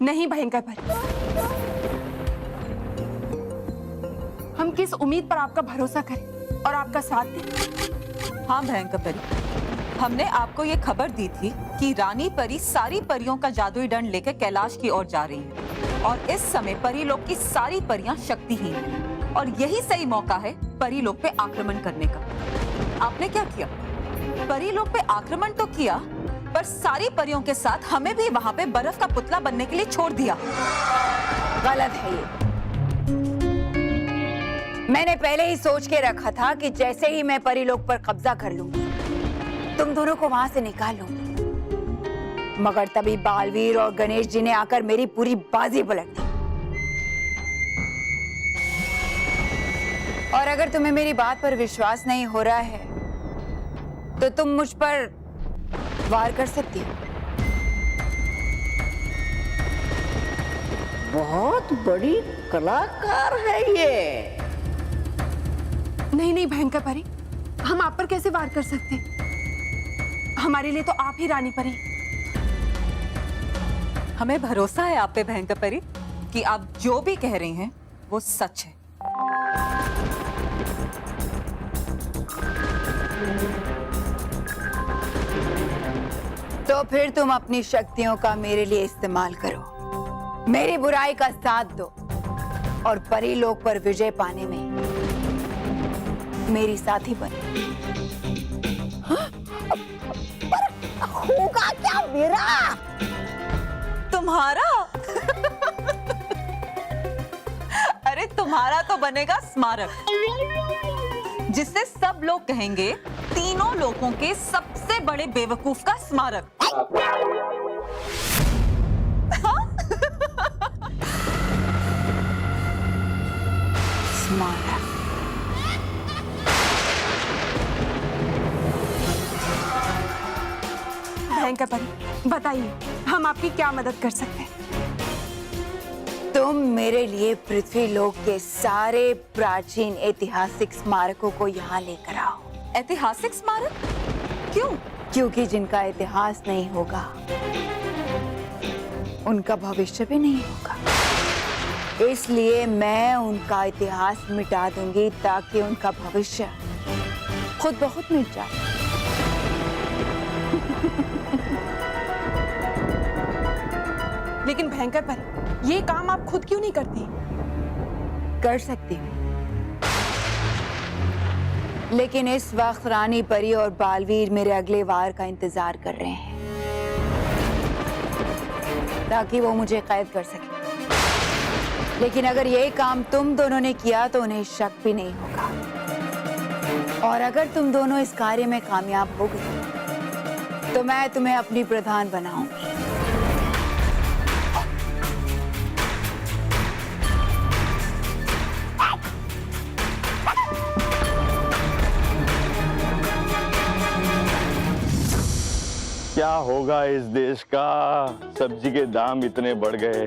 नहीं भयंकर परी, हम किस उम्मीद पर आपका भरोसा करें और आपका साथ दें? हाँ भयंकर परी, हमने आपको ये खबर दी थी कि रानी परी सारी परियों का जादुई दंड लेकर कैलाश की ओर जा रही है और इस समय परी लोग की सारी परियां शक्तिहीन हैं और यही सही मौका है परी लोग पे आक्रमण करने का। आपने क्या किया? परी लोग पे आक्रमण तो किया, पर सारी परियों के साथ हमें भी वहां पे बर्फ का पुतला बनने के लिए छोड़ दिया। गलत है ये। मैंने पहले ही सोच के रखा था कि जैसे ही मैं परीलोक पर कब्जा कर लूंगी, तुम दोनों को वहां से निकाल लूंगी। मगर तभी बालवीर और गणेश जी ने आकर मेरी पूरी बाजी पलट दी। और अगर तुम्हें मेरी बात पर विश्वास नहीं हो रहा है, तो तुम मुझ पर वार कर सकती हो। बहुत बड़ी कलाकार है ये। नहीं नहीं भयंकर परी, हम आप पर कैसे वार कर सकते हैं? हमारे लिए तो आप ही रानी परी। हमें भरोसा है आप पे भयंकर परी कि आप जो भी कह रही हैं वो सच है। तो फिर तुम अपनी शक्तियों का मेरे लिए इस्तेमाल करो, मेरी बुराई का साथ दो और परीलोक पर विजय पाने में मेरी साथी बनो। होगा क्या मेरा? तुम्हारा? अरे तुम्हारा तो बनेगा स्मारक, जिससे सब लोग कहेंगे तीनों लोगों के सबसे बड़े बेवकूफ का स्मारक। स्मारक। भयंकर परी, बताइए हम आपकी क्या मदद कर सकते हैं? तुम मेरे लिए पृथ्वीलोक के सारे प्राचीन ऐतिहासिक स्मारकों को यहाँ लेकर आओ। ऐतिहासिक स्मारक? क्यों? क्योंकि जिनका इतिहास नहीं होगा, उनका भविष्य भी नहीं होगा। इसलिए मैं उनका इतिहास मिटा दूंगी ताकि उनका भविष्य खुद ब खुद मिट जाए। लेकिन भयंकर परी, ये काम आप खुद क्यों नहीं करती? कर सकती हूँ, लेकिन इस वक्त रानी परी और बालवीर मेरे अगले वार का इंतजार कर रहे हैं ताकि वो मुझे कैद कर सके। लेकिन अगर ये काम तुम दोनों ने किया तो उन्हें शक भी नहीं होगा। और अगर तुम दोनों इस कार्य में कामयाब हो गए तो मैं तुम्हें अपनी प्रधान बनाऊंगी। क्या होगा इस देश का? सब्जी के दाम इतने बढ़ गए।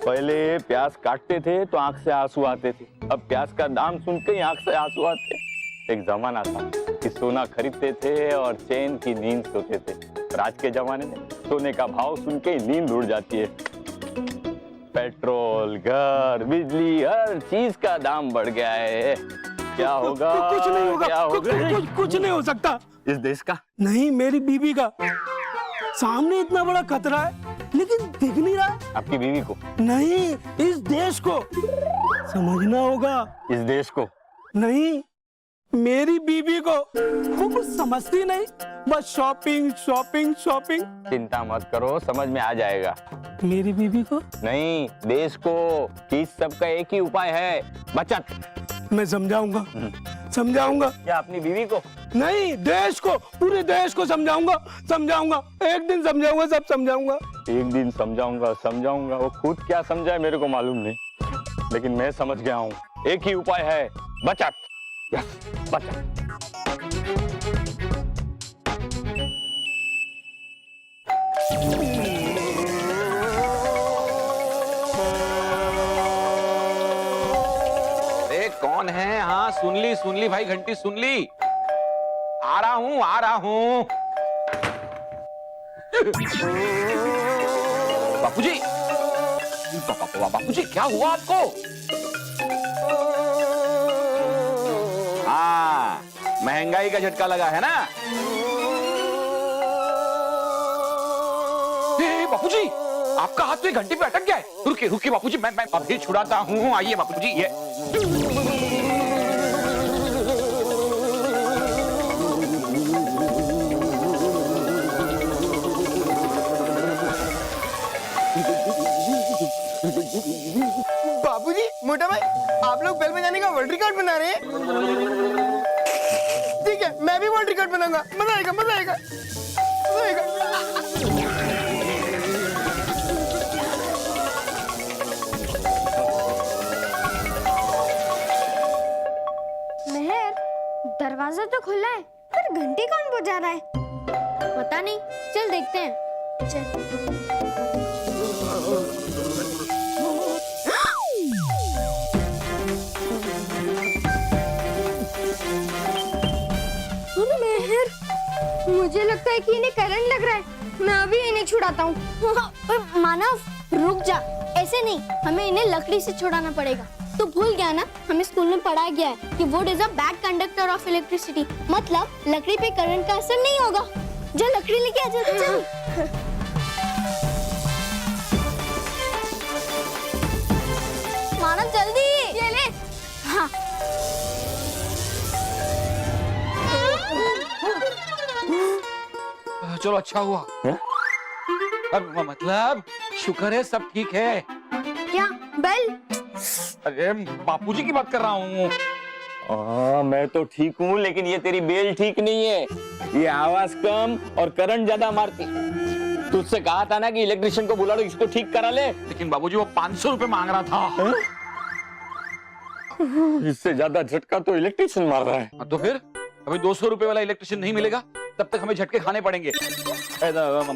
पहले प्याज काटते थे तो आंख से आंसू आते थे, अब प्याज का दाम सुनकर ही आंख से आंसू आते। एक जमाना था कि सोना खरीदते थे और चैन की नींद सोते थे, पर आज के जमाने में सोने का भाव सुन के ही नींद उड़ जाती है। पेट्रोल, घर, बिजली, हर चीज का दाम बढ़ गया है। क्या होगा? कुछ नहीं होगा, क्या होगा? कुछ नहीं हो सकता। इस देश का नहीं, मेरी बीवी का। सामने इतना बड़ा खतरा है लेकिन दिख नहीं रहा। आपकी बीवी को नहीं, इस देश को समझना होगा। इस देश को नहीं, मेरी बीवी को। वो कुछ समझती नहीं, बस शॉपिंग शॉपिंग शॉपिंग। चिंता मत करो, समझ में आ जाएगा। मेरी बीवी को नहीं, देश को। कि सबका एक ही उपाय है, बचत। मैं समझाऊंगा, समझाऊंगा। क्या अपनी बीवी को? नहीं, देश को, पूरे देश को समझाऊंगा, समझाऊंगा। एक दिन समझाऊंगा, सब समझाऊंगा। एक दिन समझाऊंगा, समझाऊंगा। वो खुद क्या समझाए मेरे को मालूम नहीं, लेकिन मैं समझ गया हूँ। एक ही उपाय है, बचत। यस, बचत। कौन है? हाँ, सुन ली भाई, घंटी सुन ली। आ रहा हूं, आ रहा हूं। बापूजी, बापूजी क्या हुआ आपको? हाँ, महंगाई का झटका लगा है ना? बापूजी, आपका हाथ तो एक घंटे पे अटक गया है। रुकिए रुकिए बापूजी, मैं अभी छुड़ाता हूँ। आइए बापूजी, ये बाबूजी, मोटा भाई, आप लोग बेल बजाने का वर्ल्ड रिकॉर्ड बना रहे हैं? ठीक है, मैं भी वर्ल्ड रिकॉर्ड बनाऊंगा। मजा आएगा, मजा आएगा, मजा आएगा। मेहर, दरवाजा तो खुला है पर घंटी कौन बजा रहा है? पता नहीं, चल देखते हैं। चल। मेहर, मुझे लगता है कि इन्हें करंट लग रहा है। मैं अभी इन्हें छुड़ाता हूँ। पर मानव, रुक जा, ऐसे नहीं, हमें इन्हें लकड़ी से छुड़ाना पड़ेगा। तो भूल गया ना, हमें स्कूल में पढ़ाया गया है कि would is a bad conductor of electricity. मतलब लकड़ी पे करंट का असर नहीं होगा। जा लकड़ी लेके आ जा, चल। मानव जल्दी ये ले। हाँ। चलो अच्छा हुआ। अब मतलब शुक्र है सब ठीक है। क्या बेल? अरे बापूजी की बात कर रहा हूँ। मैं तो ठीक हूँ, लेकिन ये तेरी बेल ठीक नहीं है। ये आवाज कम और करंट ज्यादा मारती। तुझसे कहा था ना कि इलेक्ट्रिशियन को बुला लो, इसको ठीक करा ले। लेकिन बाबूजी वो 500 रुपए मांग रहा था। इससे ज्यादा झटका तो इलेक्ट्रिशियन मार रहा है। तो फिर अभी 200 रुपए वाला इलेक्ट्रिशियन नहीं मिलेगा, तब तक हमें झटके खाने पड़ेंगे।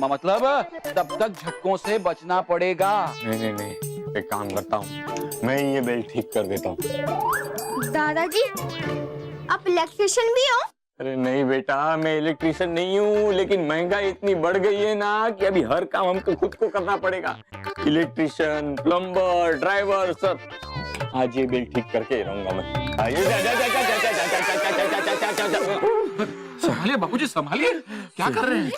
मतलब तब तक झटकों से बचना पड़ेगा। नहीं, एक काम करता हूँ, मैं ये बेल ठीक कर देता हूँ। दादाजी, आप इलेक्ट्रिशियन भी हो? अरे नहीं बेटा, मैं इलेक्ट्रिशियन नहीं हूँ, लेकिन महंगाई इतनी बढ़ गई है ना कि अभी हर काम हमको खुद को करना पड़ेगा। इलेक्ट्रिशियन, प्लम्बर, ड्राइवर, सब। आज ये बिल ठीक करके रहूंगा मैं। संभालिए बापूजी, संभालिए, क्या कर रहे हैं?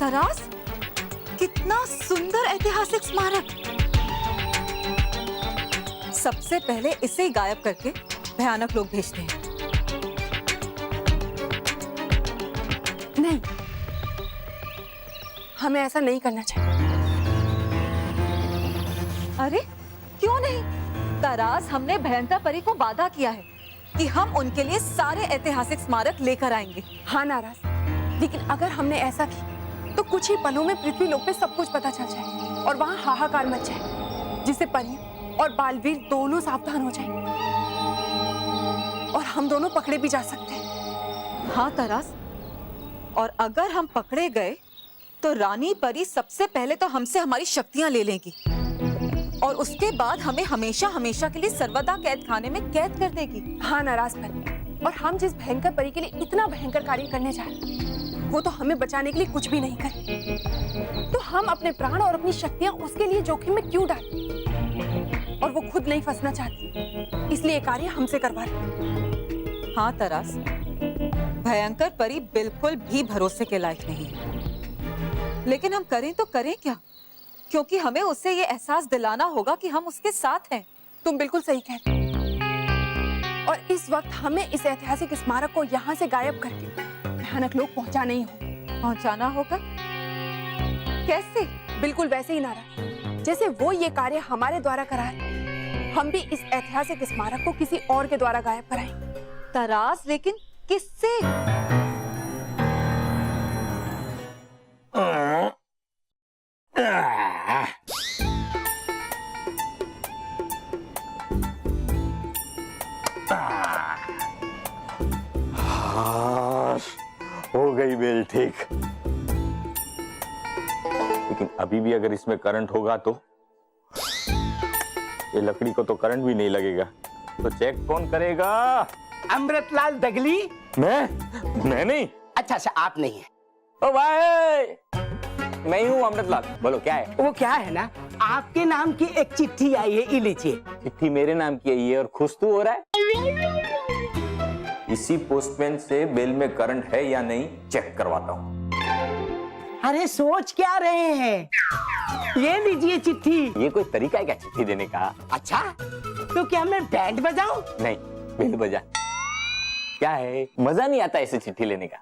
तरास, कितना सुंदर ऐतिहासिक स्मारक। सबसे पहले इसे ही गायब करके भयानक लोग भेजते हैं। नहीं, हमें ऐसा नहीं करना चाहिए। अरे क्यों नहीं? तरास, हमने भयंकर परी को वादा किया है कि हम उनके लिए सारे ऐतिहासिक स्मारक लेकर आएंगे। हाँ नाराज, लेकिन अगर हमने ऐसा किया तो कुछ ही पलों में पृथ्वी लोक पे सब कुछ पता चल जाए और वहाँ हाहाकार मच जाए, जिससे परी और बालवीर दोनों सावधान हो जाएंगे और हम दोनों पकड़े भी जा सकते हैं। हाँ तरास, और अगर हम पकड़े गए तो रानी परी सबसे पहले तो हमसे हमारी शक्तियां ले लेगी और उसके बाद हमें हमेशा हमेशा के लिए सर्वदा कैद खाने में कैद कर देगी। हाँ नाराज परी, और हम जिस भयंकर परी के लिए इतना भयंकर कार्य करने जा रहे हैं वो तो हमें बचाने के लिए कुछ भी नहीं करे। तो हम अपने प्राण और अपनी शक्तियां उसके लिए जोखिम में क्यों डालें? और वो खुद नहीं फंसना चाहती, इसलिए कार्य हमसे करवा रही। हाँ तरास, भयंकर परी बिल्कुल भी भरोसे के लायक नहीं है, लेकिन हम करें तो करें क्या? क्योंकि हमें उसे ये एहसास दिलाना होगा कि हम उसके साथ हैं। तुम बिल्कुल सही कह रही हो। और इस वक्त हमें इस ऐतिहासिक स्मारक को यहाँ से गायब करके भयानक लोग पहुंचाना ही होगा। पहुंचाना होगा? कैसे? बिल्कुल वैसे ही नाराज, जैसे वो ये कार्य हमारे द्वारा करा रहे, हम भी इस ऐतिहासिक स्मारक को किसी और के द्वारा गायब कराएंगे। तरास, लेकिन किससे? हो गई बेल ठीक। लेकिन अभी भी अगर इसमें करंट होगा तो ये लकड़ी को तो करंट भी नहीं लगेगा, तो चेक कौन करेगा? अमृतलाल दगली। मैं नहीं। अच्छा अच्छा, आप नहीं है। ओ भाई, मैं ही हूँ अमृतलाल। बोलो क्या है? वो क्या है ना, आपके नाम की एक चिट्ठी आई है, ये लीजिए। चिट्ठी मेरे नाम की है ये, और खुश तू हो रहा है? इसी पोस्टमैन से बेल में करंट है या नहीं चेक करवाता हूँ। अरे सोच क्या रहे हैं, ये लीजिए चिट्ठी। ये कोई तरीका है क्या चिट्ठी देने का? अच्छा, तो क्या मैं बैंड बजाऊं? नहीं, बेल बजा। क्या है, मजा नहीं आता ऐसे चिट्ठी लेने का?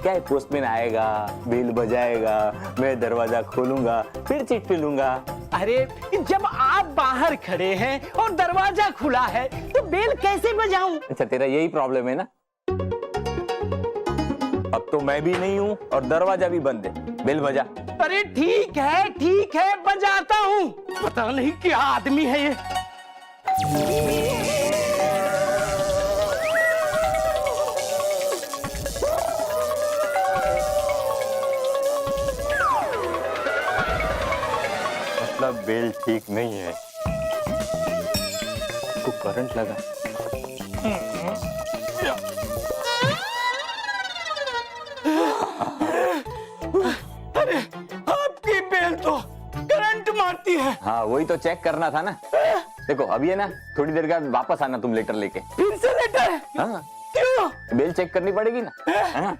क्या है, पोस्टमैन आएगा, बेल बजाएगा, मैं दरवाजा खोलूंगा, फिर चिट्ठी लूंगा। अरे जब आप बाहर खड़े हैं और दरवाजा खुला है तो बेल कैसे बजाऊं? अच्छा, तेरा यही प्रॉब्लम है ना? अब तो मैं भी नहीं हूँ और दरवाजा भी बंद है, बेल बजा। अरे ठीक है, बजाता हूँ। पता नहीं क्या आदमी है ये। मतलब बेल ठीक नहीं है, तो करंट लगा। अरे आपकी बेल तो करंट मारती है। हाँ, वही तो चेक करना था ना। देखो अभी है ना, थोड़ी देर बाद वापस आना तुम लेटर लेके। फिर से लेटर है? हाँ, क्यों? बेल चेक करनी पड़ेगी ना। हाँ।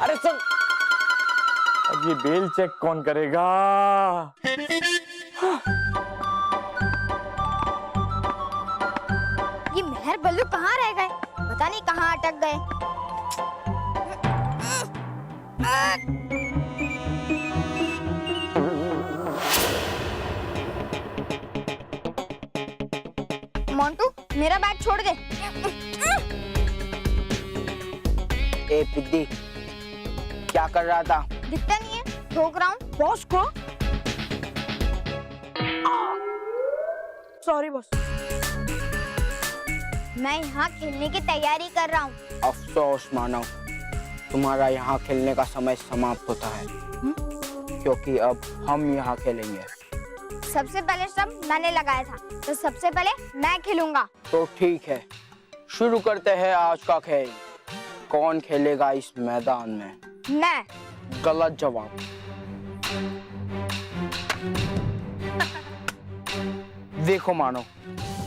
अरे सुन, अब ये बेल चेक कौन करेगा? ये मेहर बल्लू कहाँ रह गए, पता नहीं कहाँ अटक गए। मोंटू, मेरा बैग छोड़ दे। ए पिद्दी, क्या कर रहा था? दिखता नहीं है, ठोक रहा हूँ बॉस को। Sorry boss. मैं यहाँ खेलने की तैयारी कर रहा हूँ। अफसोस मानव, तुम्हारा यहाँ खेलने का समय समाप्त होता है, क्योंकि अब हम यहाँ खेलेंगे। सबसे पहले सब मैंने लगाया था, तो सबसे पहले मैं खेलूंगा। तो ठीक है, शुरू करते हैं आज का खेल। कौन खेलेगा इस मैदान में? मैं। गलत जवाब। देखो मानो,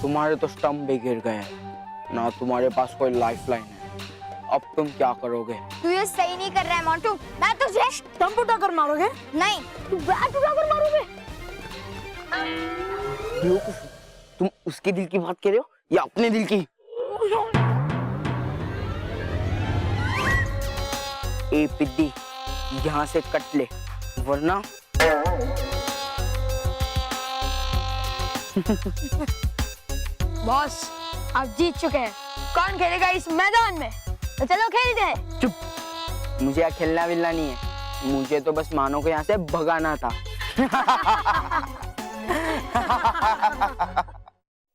तुम्हारे तो स्टंप भी गिर गए हैं, ना तुम्हारे पास कोई लाइफलाइन है। अब तुम क्या करोगे? तू ये सही नहीं कर रहा है मोंटू। मैं तुझे स्टंप उठाकर मारोगे? नहीं, तू बैट उठाकर मारोगे। बेवकूफ, तुम उसके दिल की बात कर रहे हो या अपने दिल की? ए पिद्दी, यहाँ से कट ले, वरना बॉस, आप जीत चुके हैं। कौन खेलेगा इस मैदान में? तो चलो खेलते हैं। चुप, मुझे यहाँ खेलना विलना नहीं है, मुझे तो बस मानो को यहाँ से भगाना था।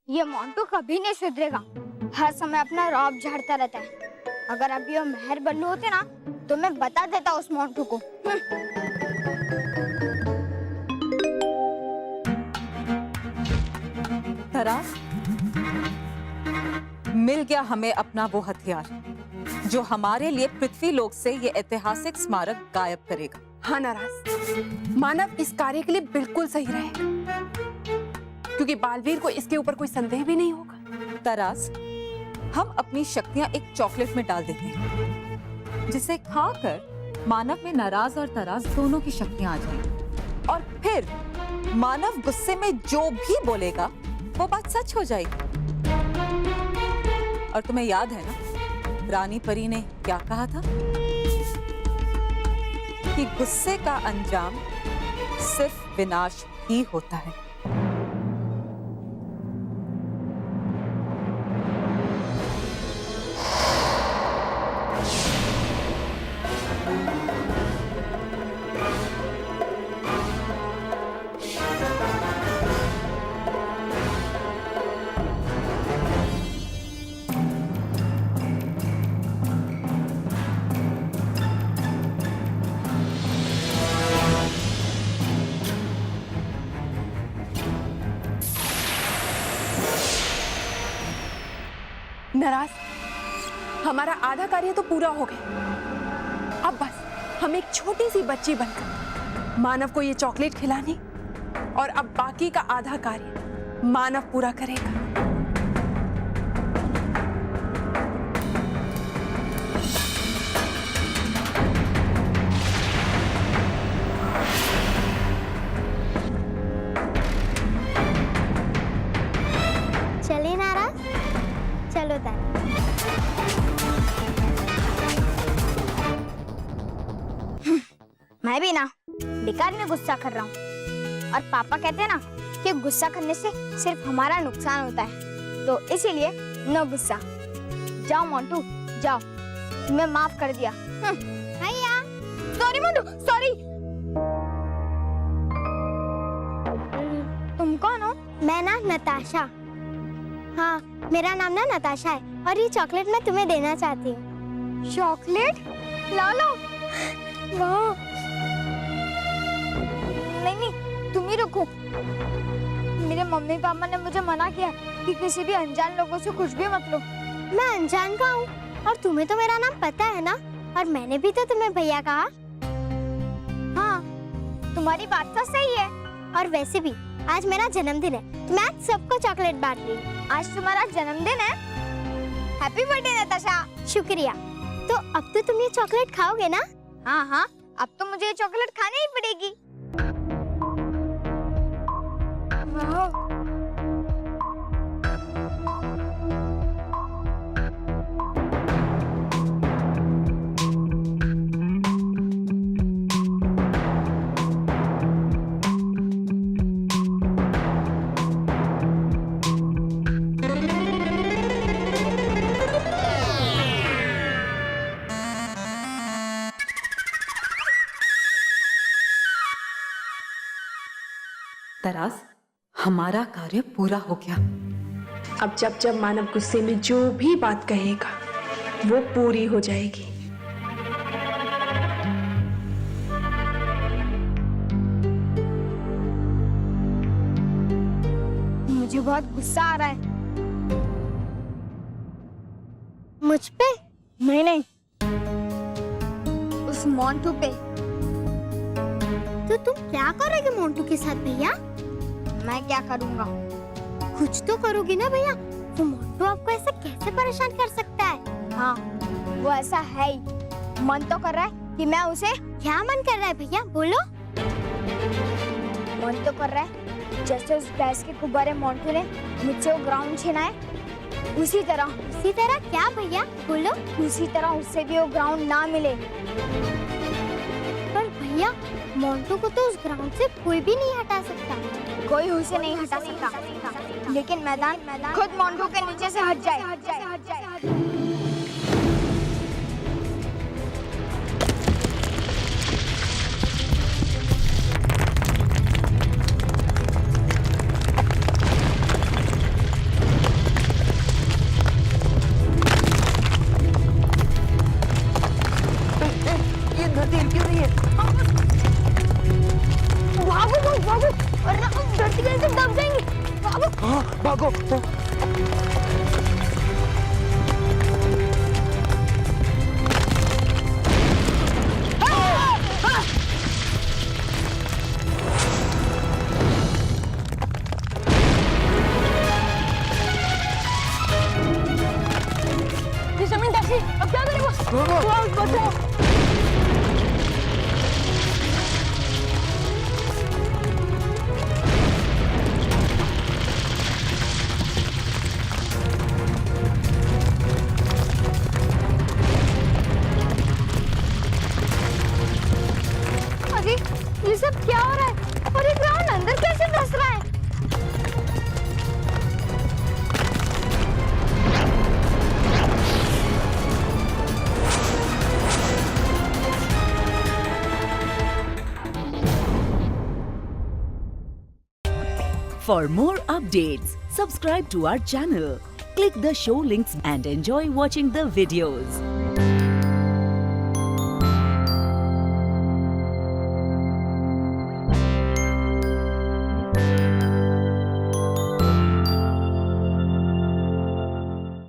ये मोंटू कभी नहीं सुधरेगा, हर समय अपना रौब झाड़ता रहता है। अगर अभी वो मेहर बल्लू होते ना, तो मैं बता देता उस मोंटू को। तरास, मिल गया हमें अपना वो हथियार जो हमारे लिए पृथ्वी लोक से ये ऐतिहासिक स्मारक गायब करेगा। हाँ नाराज, मानव इस कार्य के लिए बिल्कुल सही रहेगा, क्योंकि बालवीर को इसके ऊपर कोई संदेह भी नहीं होगा। तरास, हम अपनी शक्तियां एक चॉकलेट में डाल देते हैं, जिसे खाकर मानव में नाराज और तरास दोनों की शक्तियां आ जाएंगी, और फिर मानव गुस्से में जो भी बोलेगा वो बात सच हो जाएगी। और तुम्हें याद है ना, रानी परी ने क्या कहा था? कि गुस्से का अंजाम सिर्फ विनाश ही होता है। नाराज, हमारा आधा कार्य तो पूरा हो गया। अब बस हम एक छोटी सी बच्ची बनकर मानव को ये चॉकलेट खिलानी, और अब बाकी का आधा कार्य मानव पूरा करेगा। चले नाराज, चलो दादा। मैं भी ना बेकार में गुस्सा कर रहा हूँ, और पापा कहते हैं ना कि गुस्सा करने से सिर्फ हमारा नुकसान होता है, तो इसीलिए नो गुस्सा। जाओ मोंटू जाओ, तुम्हें माफ कर दिया। भैया सॉरी मोंटू, सॉरी। तुम कौन हो? मैं ना नताशा। हाँ, मेरा नाम ना नताशा है, और ये चॉकलेट मैं तुम्हें देना चाहती हूँ। चॉकलेट? ला लो। वाह। नहीं नहीं, तुम ही रुको। मेरे मम्मी पापा ने मुझे मना किया कि किसी भी अनजान लोगों से कुछ भी मत लो। मैं अनजान का हूँ, और तुम्हें तो मेरा नाम पता है ना, और मैंने भी तो तुम्हें भैया कहा। हाँ, तुम्हारी बात तो सही है। और वैसे भी आज मेरा जन्मदिन है, तो मैं आज सबको चॉकलेट बांट रही हूँ। आज तुम्हारा जन्मदिन है। Happy birthday Natasha. शुक्रिया। तो अब तो तुम ये चॉकलेट खाओगे ना? हाँ हाँ, अब तो मुझे ये चॉकलेट खानी ही पड़ेगी। तरास, हमारा कार्य पूरा हो गया। अब जब जब मानव गुस्से में जो भी बात कहेगा वो पूरी हो जाएगी। मुझे बहुत गुस्सा आ रहा है। मुझ पे? नहीं नहीं, उस मोंटू पे। तो तुम क्या करोगे मोंटू के साथ भैया? मैं क्या करूँगा? कुछ तो करोगी ना भैया। वो मोंटू आपको ऐसा कैसे परेशान कर सकता है? हाँ, वो ऐसा है ही। मन तो कर रहा है कि मैं उसे। क्या मन कर रहा है भैया, बोलो। मन तो कर रहा है जैसे उस गैस के गुब्बारे मोंटू ने मुझसे वो ग्राउंड छीना है, उसी तरह। उसी तरह क्या भैया, बोलो। उसी तरह उससे भी वो ग्राउंड ना मिले। पर भैया, मोंटू को तो उस ग्राउंड से कोई भी नहीं हटा सकता। कोई उसे नहीं हटा सकता, लेकिन मैदान खुद मोंटू के नीचे से हट जाए। ये धरती क्यों नहीं है? भागो भागो, वरना हम धरती में से दब जाएंगे। भागो। हाँ, भागो। ये जमीन दसी, अब क्या करेंगे? बचाओ। ये सब क्या हो रहा है? और ये ग्राउंड अंदर कैसे धंस रहा है? For more updates, subscribe to our channel, click the show links and enjoy watching the videos.